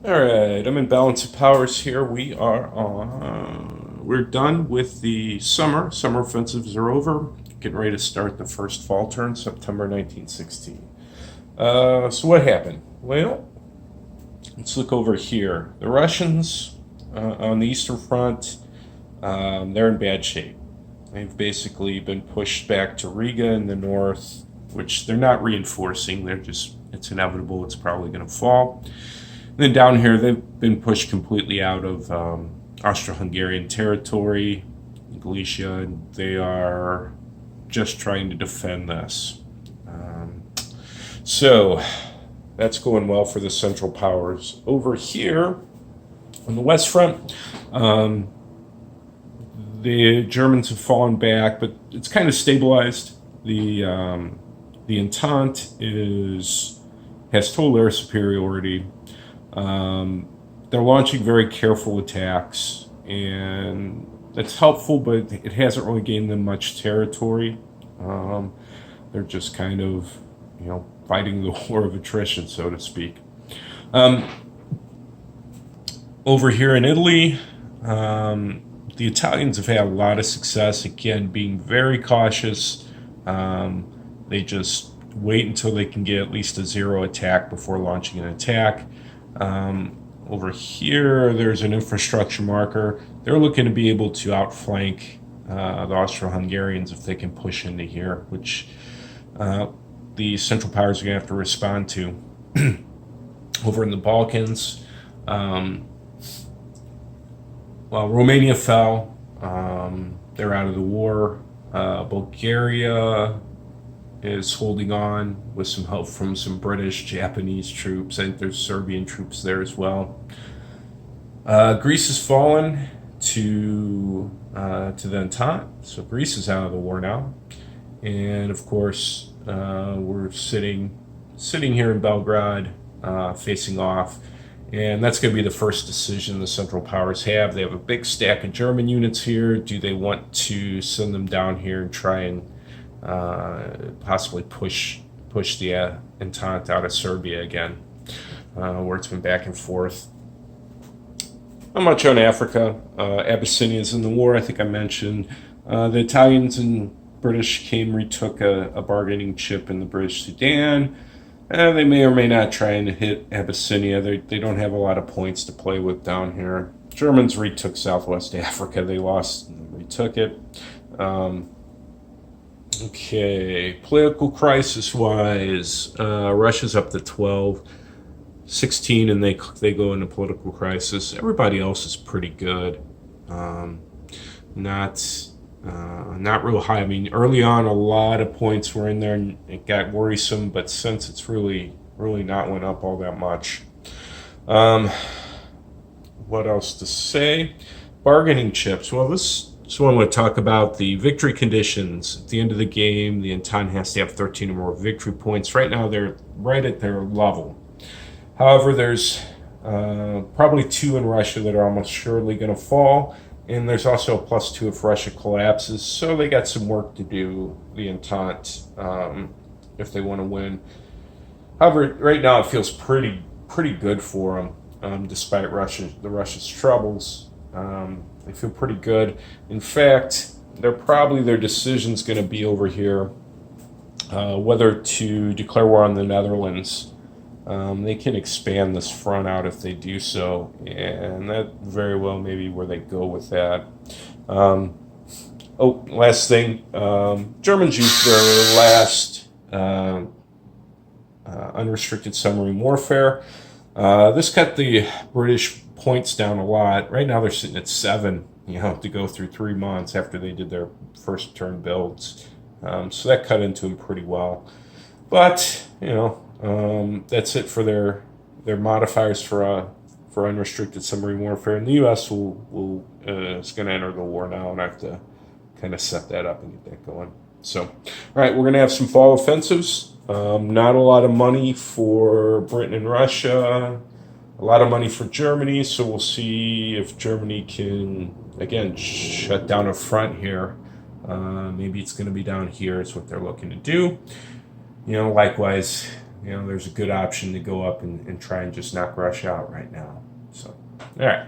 All right, I'm in balance of powers here. We're done with the summer. Summer offensives are over. Getting ready to start the first fall turn, September 1916. So what happened? Well, let's look over here. The Russians on the Eastern Front, they're in bad shape. They've basically been pushed back to Riga in the north, which they're not reinforcing. It's inevitable. It's probably going to fall. And then down here, they've been pushed completely out of Austro-Hungarian territory, Galicia, and they are just trying to defend this. Um, so that's going well for the Central Powers. Over here on the West Front, um, the Germans have fallen back, but it's kind of stabilized. The Entente has total air superiority. They're launching very careful attacks, and that's helpful, but it hasn't really gained them much territory. Um, they're just kind of, fighting the war of attrition, so to speak. Um, Over here in Italy, the Italians have had a lot of success, again, being very cautious. They just wait until they can get at least a zero attack before launching an attack. Over here, there's an infrastructure marker. They're looking to be able to outflank the Austro-Hungarians if they can push into here, which the Central Powers are going to have to respond to. Over in the Balkans, well, Romania fell. They're out of the war. Bulgaria is holding on with some help from some British, Japanese troops. I think there's Serbian troops there as well. Greece has fallen to the Entente, so Greece is out of the war now. And of course, we're sitting here in Belgrade, facing off. And that's going to be the first decision the Central Powers have. They have a big stack of German units here. Do they want to send them down here and try and possibly push the Entente out of Serbia again, where it's been back and forth? Not much on Africa. Abyssinia is in the war, I think I mentioned. The Italians and British retook a bargaining chip in the British Sudan. They may or may not try and hit Abyssinia. They don't have a lot of points to play with down here. Germans retook Southwest Africa. They lost and retook it. Okay, political crisis-wise, Russia's up to 12, 16, and they go into political crisis. Everybody else is pretty good. Not real high. I mean, early on, a lot of points were in there, and it got worrisome. But since it's really not went up all that much. What else to say? Bargaining chips. Well, this one would talk about the victory conditions. At the end of the game, the Entente has to have 13 or more victory points. Right now, they're right at their level. However, there's probably two in Russia that are almost surely going to fall. And there's also a +2 if Russia collapses. So they got some work to do, the Entente, if they want to win. However, right now it feels pretty good for them, despite Russia's troubles. They feel pretty good. In fact, their decision's going to be over here, whether to declare war on the Netherlands. They can expand this front out if they do so, and that very well may be where they go with that. Last thing, Germans used their last unrestricted submarine warfare. This cut the British points down a lot. Right now they're sitting at 7, to go through 3 months after they did their first turn builds. So that cut into them pretty well. But, that's it for their modifiers for unrestricted submarine warfare. And the U.S. is going to enter the war now, and I have to kind of set that up and get that going. So, all right, we're going to have some fall offensives. Not a lot of money for Britain and Russia. A lot of money for Germany. So we'll see if Germany can again shut down a front here. Maybe it's going to be down here. Is what they're looking to do. Likewise, there's a good option to go up and try and just knock Russia out right now. So, all right.